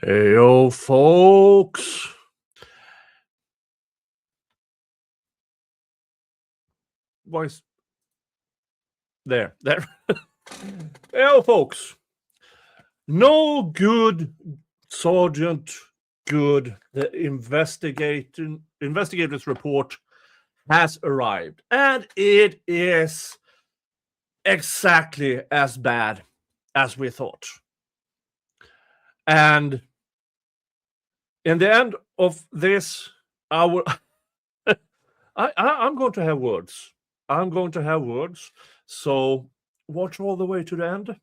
Hey, yo, folks. Voice. There. Hey, yo, folks. No good, Sergeant Goode. The investigator's report has arrived. And it is exactly as bad as we thought. And in the end of this, I'm going to have words. I'm going to have words. So watch all the way to the end.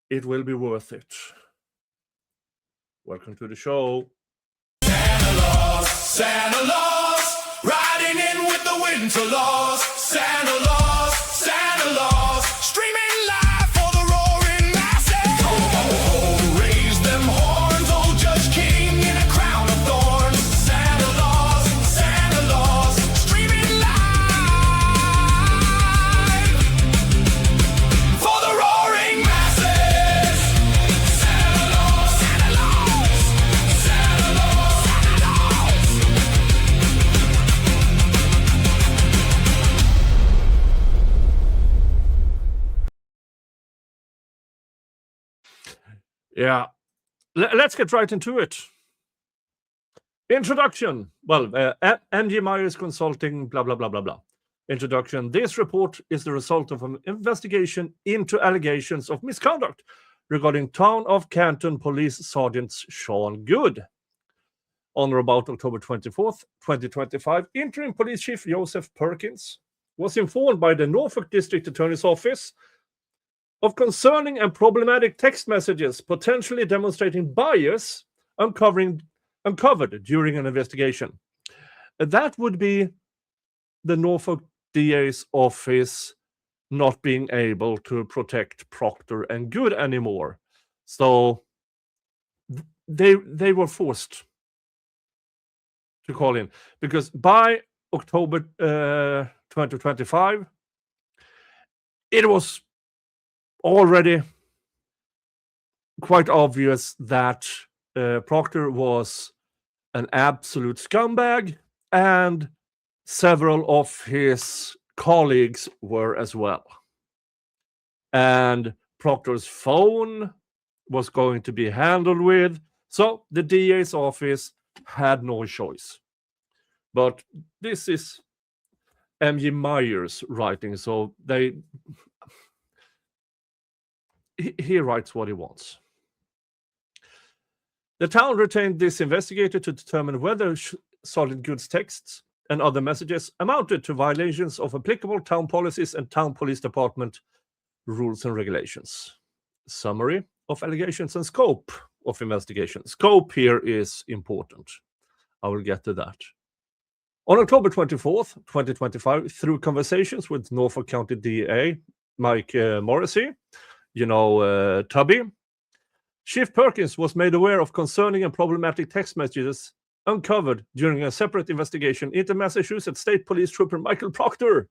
It will be worth it. Welcome to the show. Santa Claus, riding in with the winter laws. Santa Claus, streaming live for the roaring masses. Ho, ho, ho, raise them horns, old Judge King in a crown of thorns. Santa Claus, streaming live for the roaring masses. Santa Claus, Yeah. Let's get right into it. Introduction. Well, MG Myers Consulting, blah, blah, blah, blah, blah. Introduction. This report is the result of an investigation into allegations of misconduct regarding Town of Canton Police Sergeant Sean Goode. On or about October 24th, 2025, Interim Police Chief Joseph Perkins was informed by the Norfolk District Attorney's Office of concerning and problematic text messages potentially demonstrating bias uncovered during an investigation. That would be the Norfolk DA's office not being able to protect Proctor and Goode anymore. So they were forced to call in, because by October 2025, it was already quite obvious that Proctor was an absolute scumbag, and several of his colleagues were as well. And Proctor's phone was going to be handled with, so the DA's office had no choice. But this is MG Myers writing, so he writes what he wants. The town retained this investigator to determine whether Sergeant Goode's texts and other messages amounted to violations of applicable town policies and town police department rules and regulations. Summary of allegations and scope of investigation. Scope here is important. I will get to that. On October 24th, 2025, through conversations with Norfolk County DA Mike Morrissey, Tubby, Chief Perkins was made aware of concerning and problematic text messages uncovered during a separate investigation into Massachusetts State Police Trooper Michael Proctor.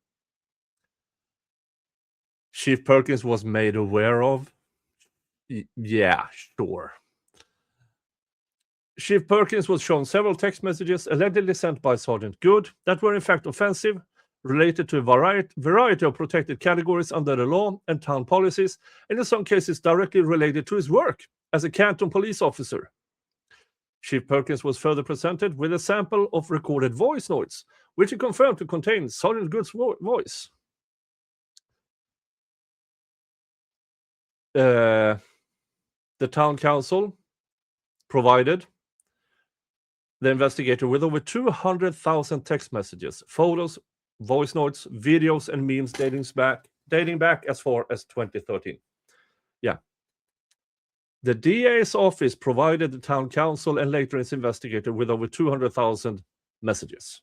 Chief Perkins was made aware of? Yeah, sure. Chief Perkins was shown several text messages allegedly sent by Sergeant Goode that were in fact offensive, related to a variety of protected categories under the law and town policies, and in some cases directly related to his work as a Canton police officer. Chief Perkins was further presented with a sample of recorded voice notes, which he confirmed to contain Sergeant Goode's voice. The town council provided the investigator with over 200,000 text messages, photos, voice notes, videos, and memes dating back as far as 2013. Yeah. The DA's office provided the town council and later its investigator with over 200,000 messages.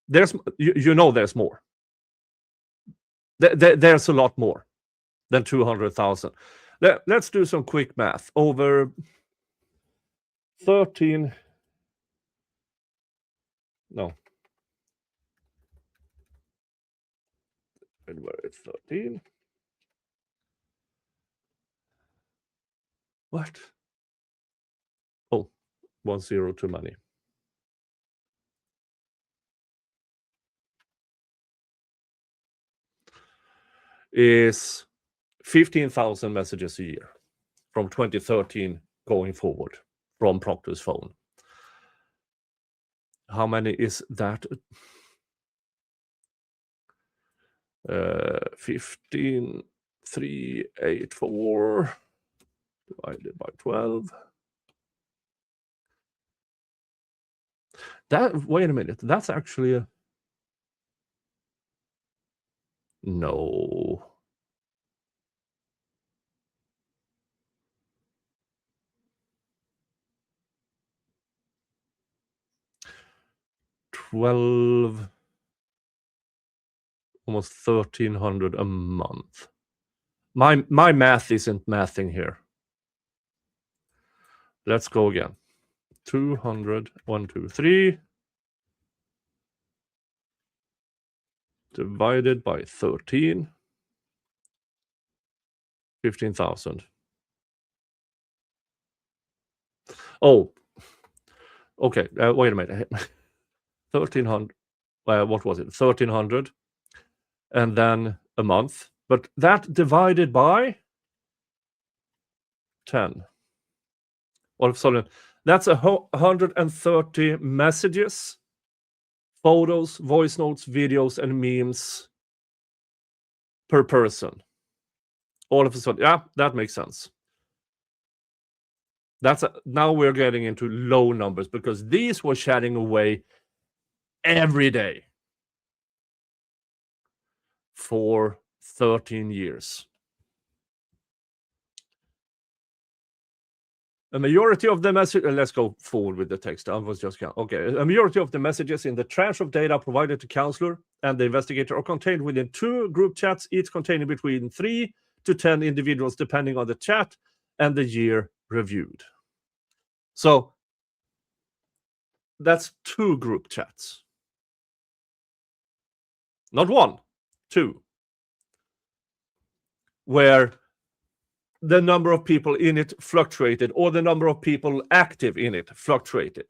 There's more. There's a lot more than 200,000. Let's do some quick math. Over 13. No. February 13. What? Oh, 1 0 too many. Is 15,000 messages a year from 2013 going forward from Proctor's phone. How many is that? 15,384 divided by 12. Wait a minute. That's actually a... No. $12, almost 1,300 a month. My math isn't mathing here. Let's go again. 200, 1, 2, 3. Divided by 13. 15,000. Oh, okay. Wait a minute. 1,300. What was it? 1,300. And then a month. But that divided by 10. All of a sudden, that's 130 messages, photos, voice notes, videos, and memes per person. All of a sudden, yeah, that makes sense. Now we're getting into low numbers because these were chatting away every day for 13 years. A majority of the messages, let's go forward with the text. I was just, okay. A majority of the messages in the trash of data provided to counselor and the investigator are contained within 2 group chats, each containing between 3 to 10 individuals, depending on the chat and the year reviewed. So that's 2 group chats. Not 1, 2. Where the number of people in it fluctuated, or the number of people active in it fluctuated.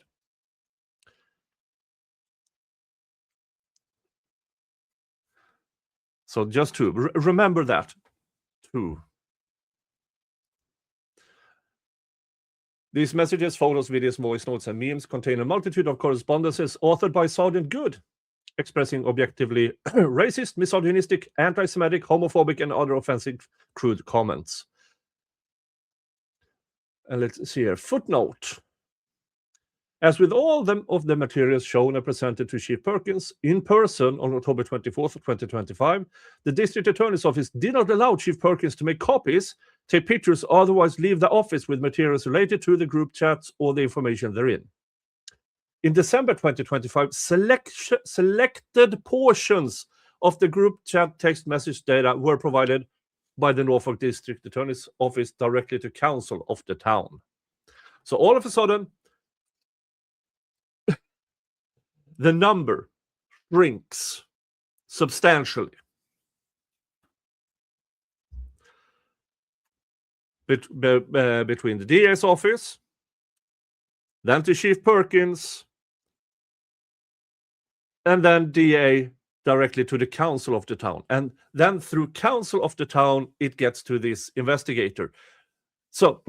So just 2. Remember that. 2. These messages, photos, videos, voice notes, and memes contain a multitude of correspondences authored by Sgt Goode, expressing objectively racist, misogynistic, anti-Semitic, homophobic, and other offensive, crude comments. And let's see here. Footnote. As with all of the materials shown and presented to Chief Perkins in person on October 24th, 2025, the District Attorney's Office did not allow Chief Perkins to make copies, take pictures, or otherwise leave the office with materials related to the group chats or the information therein. In December 2025, selected portions of the group chat text message data were provided by the Norfolk District Attorney's Office directly to council of the town. So all of a sudden, the number shrinks substantially. Between the DA's office, then to Chief Perkins, and then DA directly to the council of the town. And then through council of the town, it gets to this investigator. So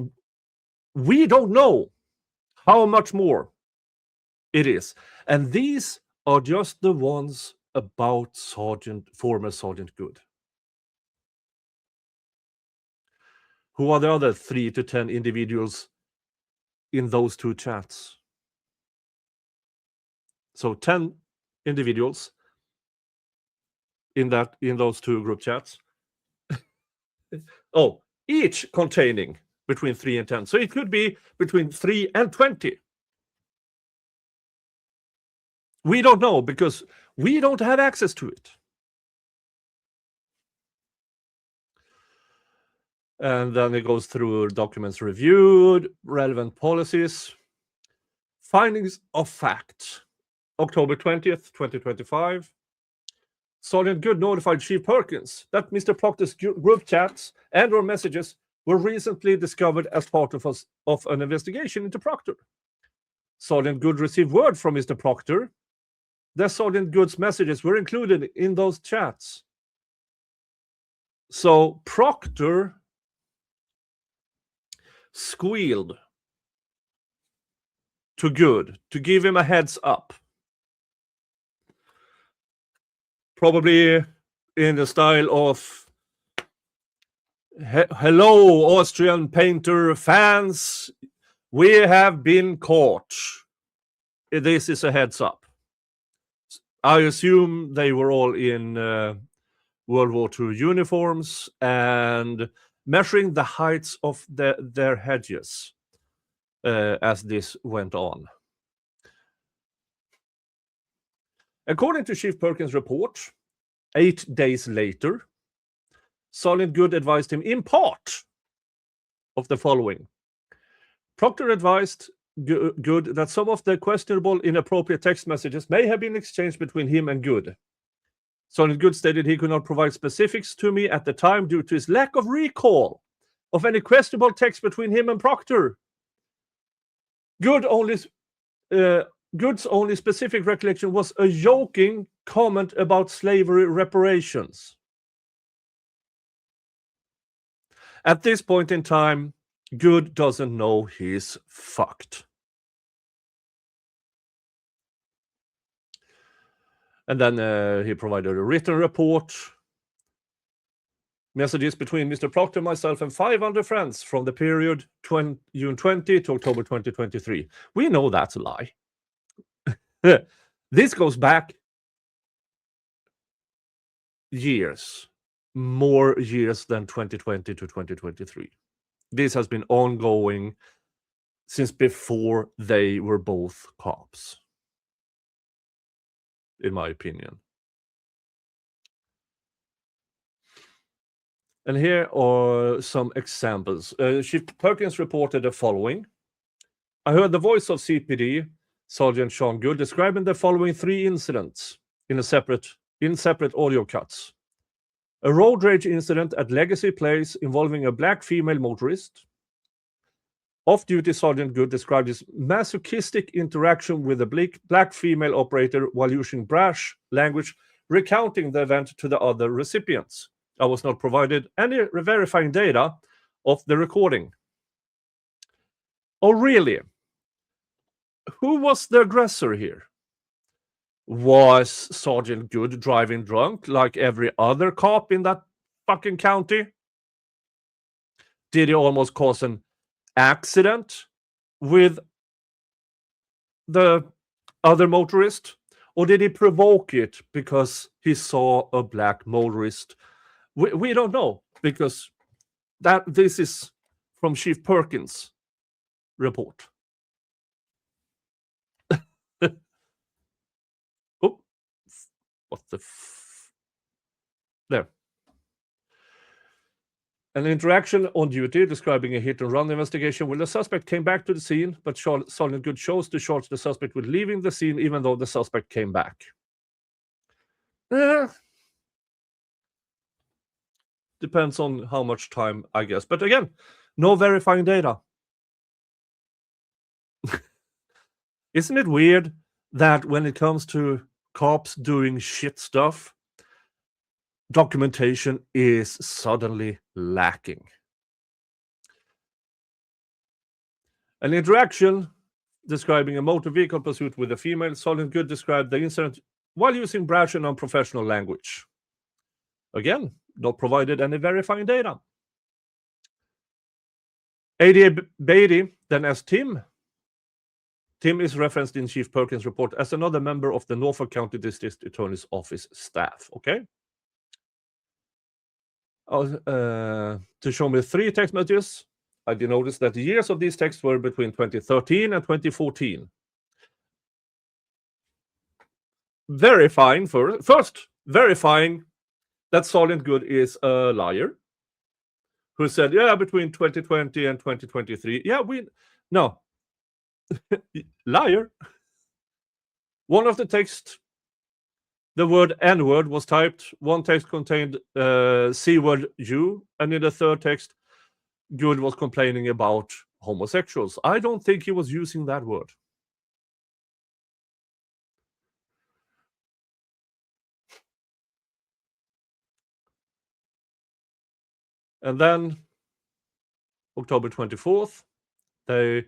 we don't know how much more it is. And these are just the ones about former Sgt Goode. Who are the other 3 to 10 individuals in those 2 chats? So 10 individuals in those 2 group chats. Oh, each containing between 3 and 10. So it could be between 3 and 20. We don't know because we don't have access to it. And then it goes through documents reviewed, relevant policies, findings of fact. October 20th, 2025. Sgt Goode notified Chief Perkins that Mr. Proctor's group chats and/or messages were recently discovered as part of an investigation into Proctor. Sergeant Goode received word from Mr. Proctor that Sergeant Goode's messages were included in those chats. So Proctor squealed to Goode to give him a heads up. Probably in the style of, hello, Austrian painter fans, we have been caught. This is a heads up. I assume they were all in World War II uniforms and measuring the heights of their hedges as this went on. According to Chief Perkins' report, 8 days later, Sergeant Goode advised him in part of the following. Proctor advised Goode that some of the questionable, inappropriate text messages may have been exchanged between him and Goode. Sergeant Goode stated he could not provide specifics to me at the time due to his lack of recall of any questionable text between him and Proctor. Goode's only specific recollection was a joking comment about slavery reparations. At this point in time, Goode doesn't know he's fucked. And then he provided a written report. Messages between Mr. Proctor, myself, and 500 friends from the period June 20 to October 2023. We know that's a lie. This goes back years, more years than 2020 to 2023. This has been ongoing since before they were both cops, in my opinion. And here are some examples. Chief Perkins reported the following. I heard the voice of CPD, Sgt Sean Goode, describing the following 3 incidents in separate audio cuts. A road rage incident at Legacy Place involving a black female motorist. Off-duty Sergeant Goode described his masochistic interaction with a black female operator while using brash language, recounting the event to the other recipients. I was not provided any verifying data of the recording. Oh, really? Who was the aggressor here? Was Sergeant Goode driving drunk like every other cop in that fucking county? Did he almost cause an accident with the other motorist? Or did he provoke it because he saw a black motorist? We don't know, because this is from Chief Perkins' report. Oh, what the there. An interaction on duty describing a hit-and-run investigation where the suspect came back to the scene, but Sergeant Goode chose to charge the suspect with leaving the scene even though the suspect came back. Depends on how much time, I guess. But again, no verifying data. Isn't it weird that when it comes to cops doing shit stuff, documentation is suddenly lacking? An interaction describing a motor vehicle pursuit with a female. Sergeant Goode described the incident while using brash and unprofessional language. Again, not provided any verifying data. ADA Beatty then asked Tim. Tim is referenced in Chief Perkins' report as another member of the Norfolk County District Attorney's Office staff. Okay. To show me 3 text messages, I did notice that the years of these texts were between 2013 and 2014. First verifying that Sergeant Goode is a liar who said, yeah, between 2020 and 2023. Yeah, no. Liar. One of the texts, the word N-word was typed. One text contained C-word you, and in the third text, Goode was complaining about homosexuals. I don't think he was using that word. And then October 24th, the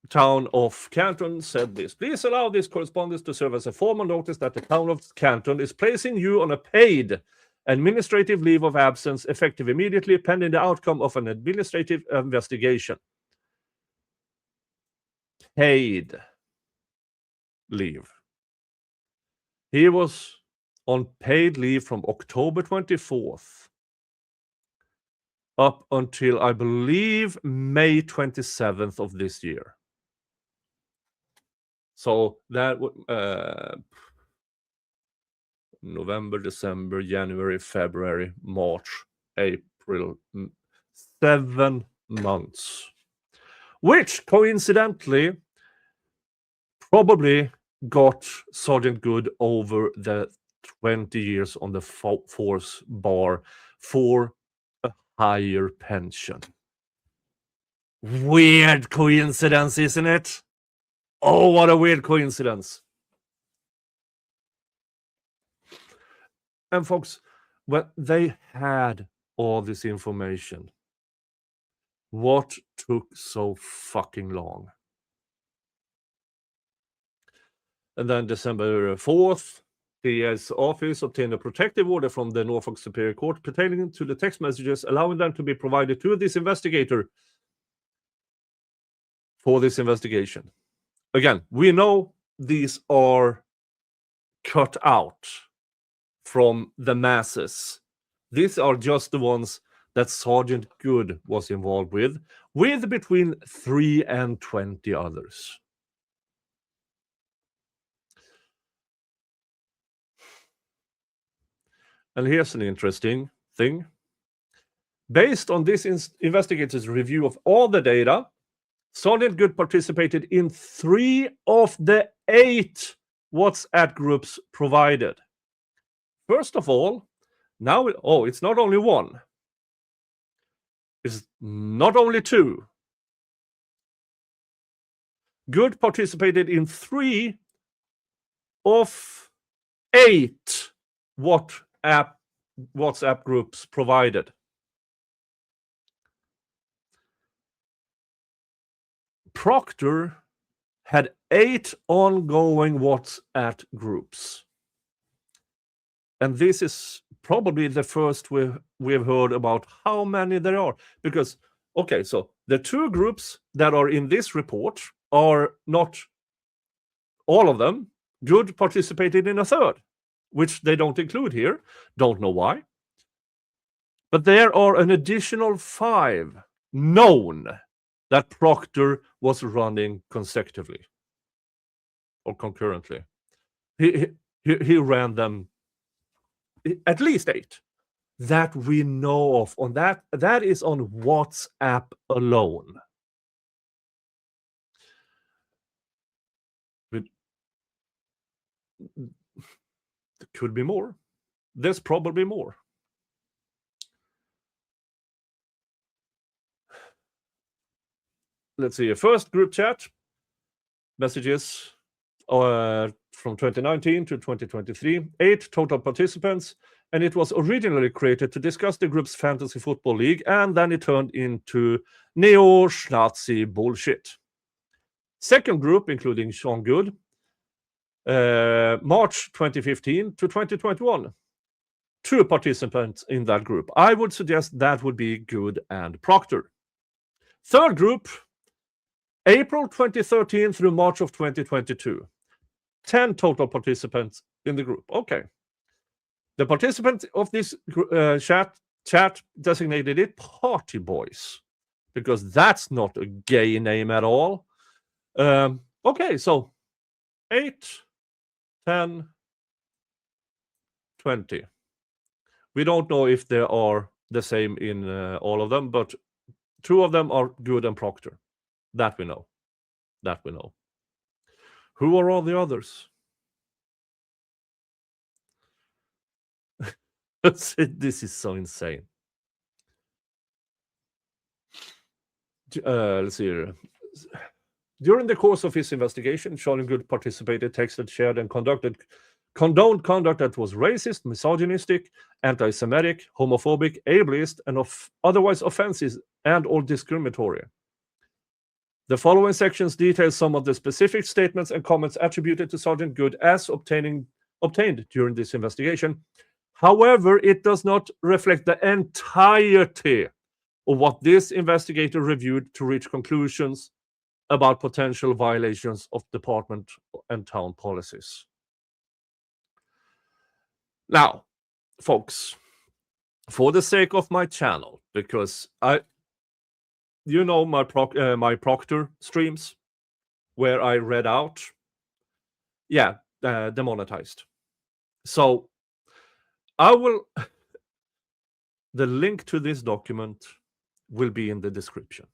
town of Canton said this. Please allow this correspondence to serve as a formal notice that the town of Canton is placing you on a paid administrative leave of absence effective immediately pending the outcome of an administrative investigation. Paid leave. He was on paid leave from October 24th up until, I believe, May 27th of this year. So that November, December, January, February, March, April, 7 months. Which, coincidentally, probably got Sgt Goode over the 20 years on the force bar for a higher pension. Weird coincidence, isn't it? Oh, what a weird coincidence. And folks, when they had all this information, what took so fucking long? And then December 4th, PA's office obtained a protective order from the Norfolk Superior Court pertaining to the text messages, allowing them to be provided to this investigator for this investigation. Again, we know these are cut out from the masses. These are just the ones that Sgt Goode was involved with between 3 and 20 others. And here's an interesting thing. Based on this investigator's review of all the data, Sgt Goode participated in 3 of the 8 WhatsApp groups provided. First of all, now it's not only 1. It's not only 2. Goode participated in 3 of 8 WhatsApp groups provided. Proctor had 8 ongoing WhatsApp groups. And this is probably the first we've heard about how many there are. Because, okay, so the 2 groups that are in this report are not all of them. Goode participated in a 3rd, which they don't include here. Don't know why. But there are an additional 5 known that Proctor was running consecutively or concurrently. He ran them, at least 8 that we know of. On that is on WhatsApp alone. There could be more. There's probably more. Let's see. First group chat messages from 2019 to 2023. 8 total participants, and it was originally created to discuss the group's fantasy football league, and then it turned into neo-Nazi bullshit. Second group, including Sean Goode, March 2015 to 2021. 2 participants in that group. I would suggest that would be Goode and Proctor. Third group, April 2013 through March of 2022. 10 total participants in the group. Okay. The participants of this chat designated it Party Boys, because that's not a gay name at all. Okay, so 8, 10, 20. We don't know if they are the same in all of them, but 2 of them are Goode and Proctor. That we know. Who are all the others? This is so insane. let's see here. During the course of his investigation, Sean Goode participated, texted, shared, and condoned conduct that was racist, misogynistic, anti-Semitic, homophobic, ableist, and otherwise offensive and or discriminatory. The following sections detail some of the specific statements and comments attributed to Sgt Goode as obtained during this investigation. However, it does not reflect the entirety of what this investigator reviewed to reach conclusions about potential violations of department and town policies. Now, folks, for the sake of my channel, because my Proctor streams where I read out, demonetized. So the link to this document will be in the description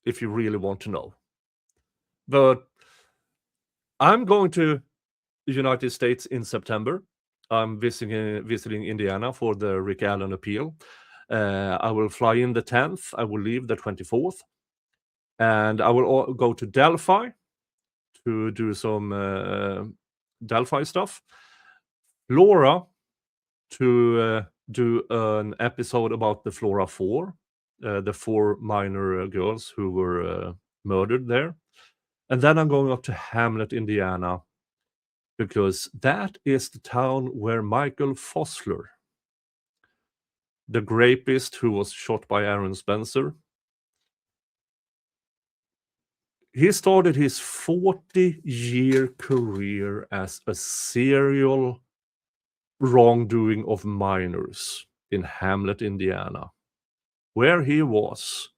if you really want to know. But I'm going to the United States in September. I'm visiting Indiana for the Rick Allen appeal. I will fly in the 10th. I will leave the 24th. And I will go to Delphi to do some Delphi stuff. Flora to do an episode about the Flora 4, the 4 minor girls who were murdered there. And then I'm going up to Hamlet, Indiana, because that is the town where Michael Fossler, the rapist who was shot by Aaron Spencer, he started his 40-year career as a serial wrongdoing of minors in Hamlet, Indiana, where he was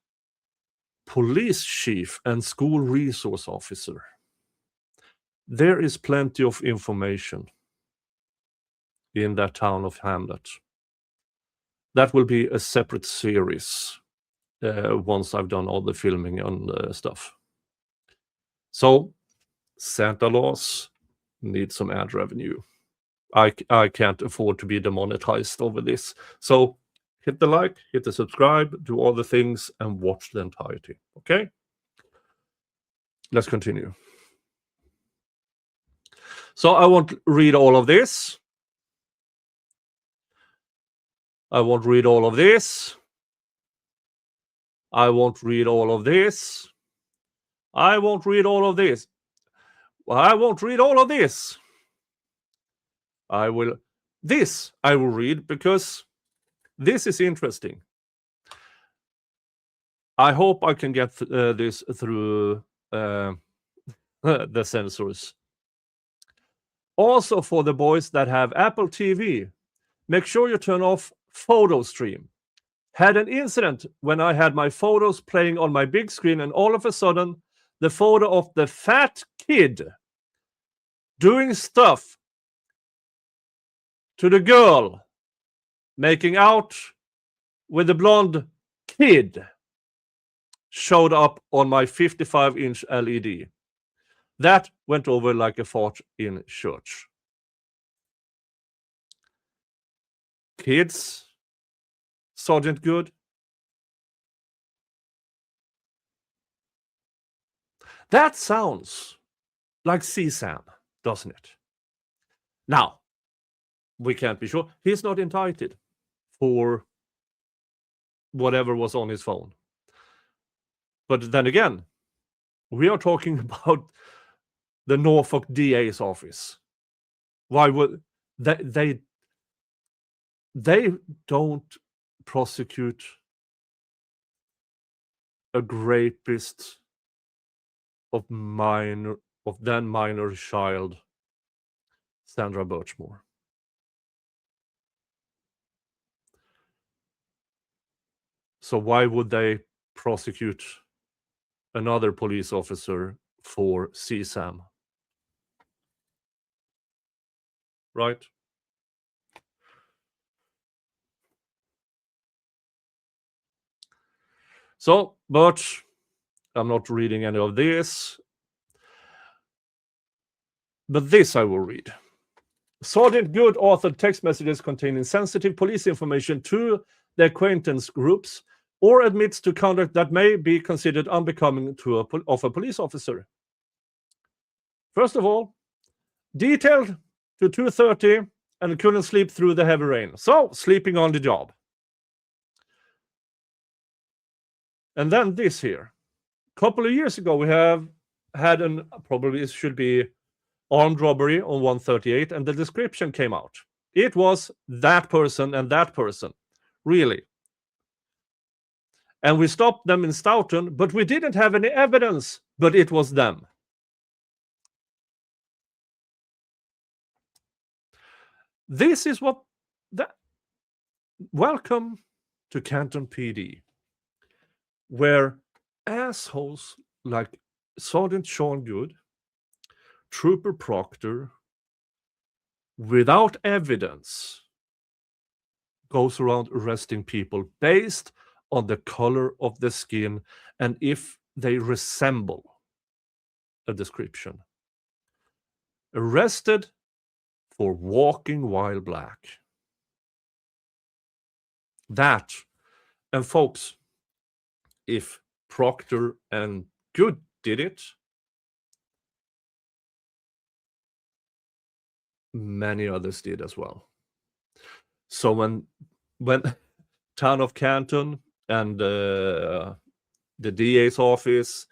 police chief and school resource officer. There is plenty of information in that town of Hamlet. That will be a separate series once I've done all the filming and stuff. So, Santa Laws needs some ad revenue. I can't afford to be demonetized over this. So, hit the like, hit the subscribe, do all the things, and watch the entirety. Okay? Let's continue. So I won't read all of this. I won't read all of this. I won't read all of this. I won't read all of this. I won't read all of this. I will read because this is interesting. I hope I can get this through the censors. Also, for the boys that have Apple TV, make sure you turn off photo stream. Had an incident when I had my photos playing on my big screen, and all of a sudden, the photo of the fat kid doing stuff to the girl making out with the blonde kid showed up on my 55-inch LED. That went over like a fart in church. Kids, Sgt Goode. That sounds like CSAM, doesn't it? Now, we can't be sure. He's not indicted for whatever was on his phone. But then again, we are talking about the Norfolk DA's office. Why would they don't prosecute a rapist of then minor child Sandra Birchmore? So why would they prosecute another police officer for CSAM? Right? So, but I'm not reading any of this. But this I will read. Sgt Goode authored text messages containing sensitive police information to the acquaintance groups or admits to conduct that may be considered unbecoming of a police officer. First of all, detailed to 2:30 and couldn't sleep through the heavy rain. So, sleeping on the job. And then this here. A couple of years ago, we have had probably it should be armed robbery on 138, and the description came out. It was that person and that person. Really. And we stopped them in Stoughton, but we didn't have any evidence, but it was them. This is what that. Welcome to Canton PD, where assholes like Sgt Sean Goode, Trooper Proctor, without evidence, goes around arresting people based on the color of the skin and if they resemble a description. Arrested for walking while black. That, and folks, if Proctor and Goode did it, many others did as well. So when town of Canton and the DA's office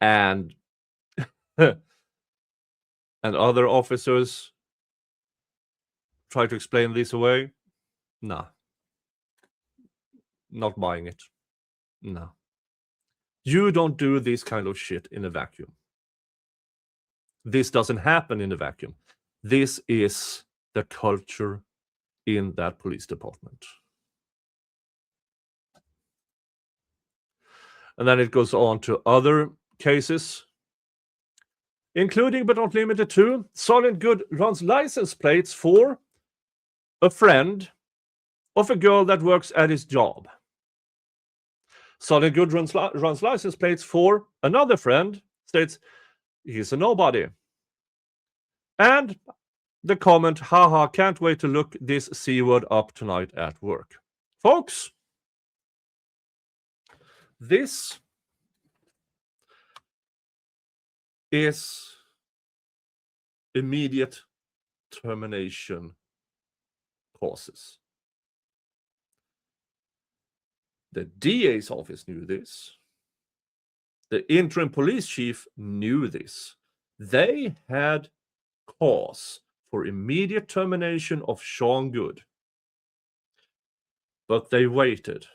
and and other officers try to explain this away, nah, not buying it. No, you don't do this kind of shit in a vacuum. This doesn't happen in a vacuum. This is the culture in that police department. And then it goes on to other cases, including but not limited to, Sgt Goode runs license plates for a friend of a girl that works at his job. Sgt Goode runs license plates for another friend, states he's a nobody. And the comment, haha, can't wait to look this C-word up tonight at work. Folks, this is immediate termination causes. The DA's office knew this. The interim police chief knew this. They had cause for immediate termination of Sean Goode. But they waited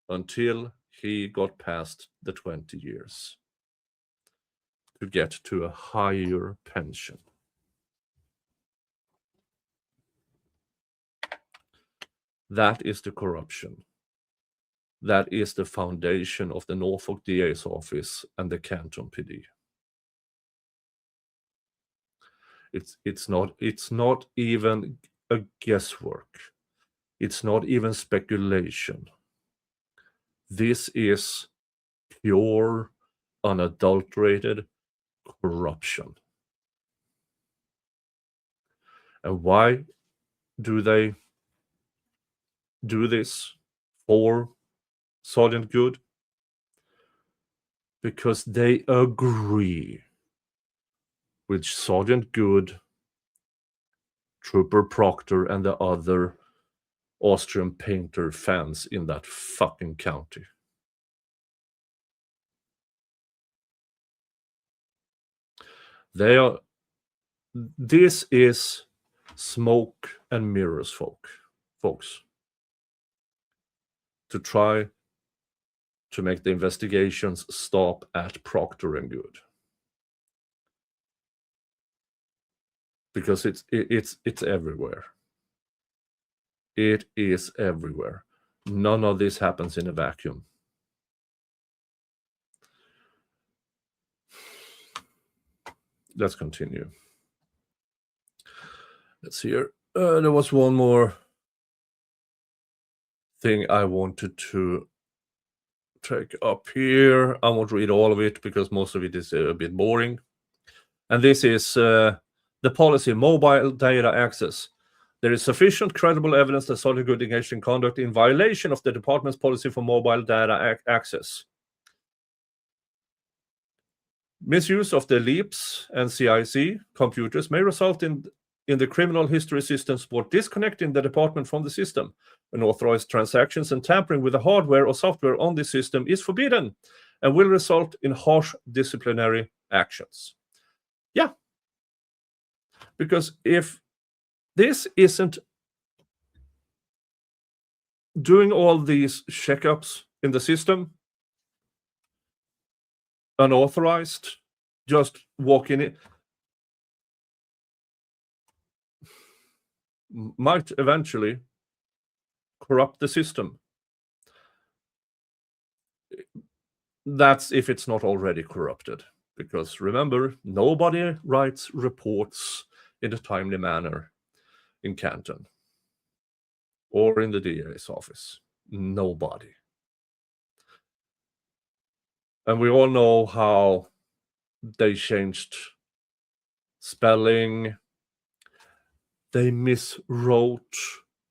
until he got past the 20 years to get to a higher pension. That is the corruption. That is the foundation of the Norfolk DA's office and the Canton PD. It's not even a guesswork. It's not even speculation. This is pure, unadulterated corruption. And why do they do this for Sgt Goode? Because they agree with Sgt Goode, Trooper Proctor, and the other Austrian painter fans in that fucking county. This is smoke and mirrors, folks. To try to make the investigations stop at Proctor and Goode. Because it's everywhere. It is everywhere. None of this happens in a vacuum. Let's continue. Let's see here. There was one more thing I wanted to take up here. I won't read all of it because most of it is a bit boring. And this is the policy mobile data access. There is sufficient credible evidence that Sgt Goode engaged in conduct in violation of the department's policy for mobile data access. Misuse of the LEAPS and CIC computers may result in the criminal history system support disconnecting the department from the system. Unauthorized transactions and tampering with the hardware or software on the system is forbidden and will result in harsh disciplinary actions. Yeah. Because if this isn't doing all these checkups in the system, unauthorized, just walking in, might eventually corrupt the system. That's if it's not already corrupted. Because remember, nobody writes reports in a timely manner in Canton or in the DA's office. Nobody. And we all know how they changed spelling. They miswrote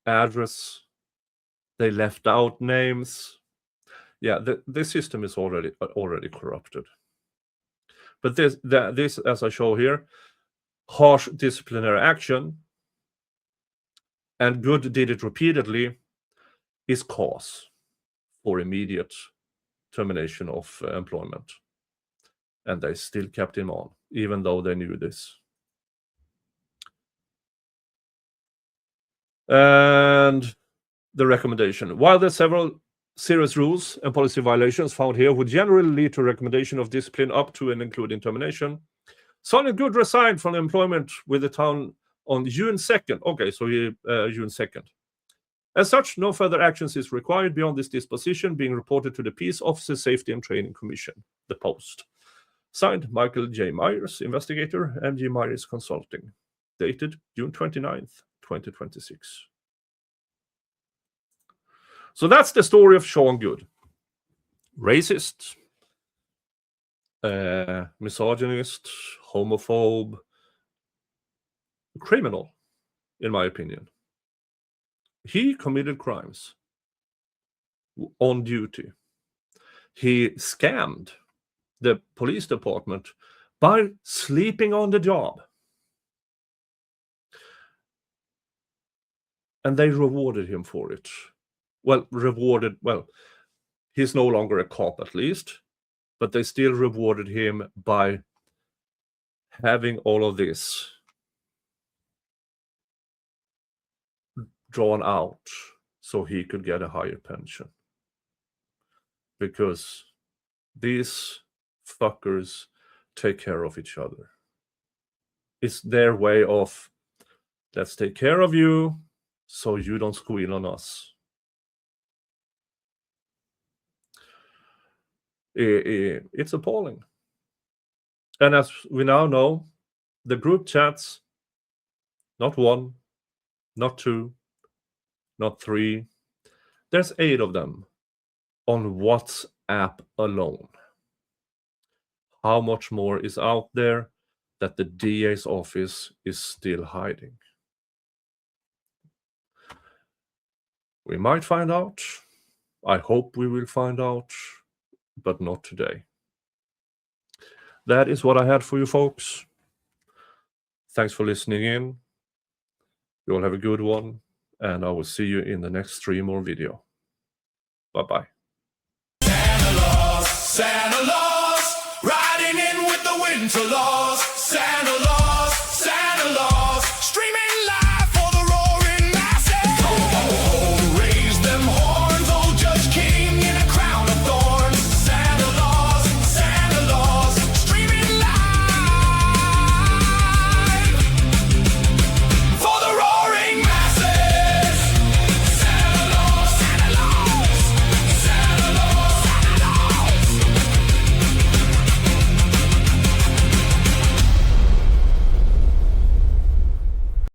address. They left out names. Yeah, the system is already corrupted. But this, as I show here, harsh disciplinary action, and Goode did it repeatedly, is cause for immediate termination of employment. And they still kept him on, even though they knew this. And the recommendation. While there are several serious rules and policy violations found here would generally lead to a recommendation of discipline up to and including termination, Sgt Goode resigned from employment with the town on June 2nd. Okay, so June 2nd. As such, no further actions is required beyond this disposition being reported to the Peace Officers Safety and Training Commission, the Post. Signed, Michael J. Myers, Investigator, MG Myers Consulting. Dated June 29th, 2026. So that's the story of Sean Goode. Racist, misogynist, homophobe, criminal, in my opinion. He committed crimes on duty. He scammed the police department by sleeping on the job. And they rewarded him for it. Well, he's no longer a cop at least, but they still rewarded him by having all of this drawn out so he could get a higher pension. Because these fuckers take care of each other. It's their way of, let's take care of you so you don't squeal on us. It's appalling. And as we now know, the group chats, not one, not two, not three, there's 8 of them on WhatsApp alone. How much more is out there that the DA's office is still hiding? We might find out. I hope we will find out, but not today. That is what I had for you folks. Thanks for listening in. You all have a good one, and I will see you in the next stream or video. Bye-bye. Santa Claus, riding in with the winter laws. Santa Claus, Santa Claus.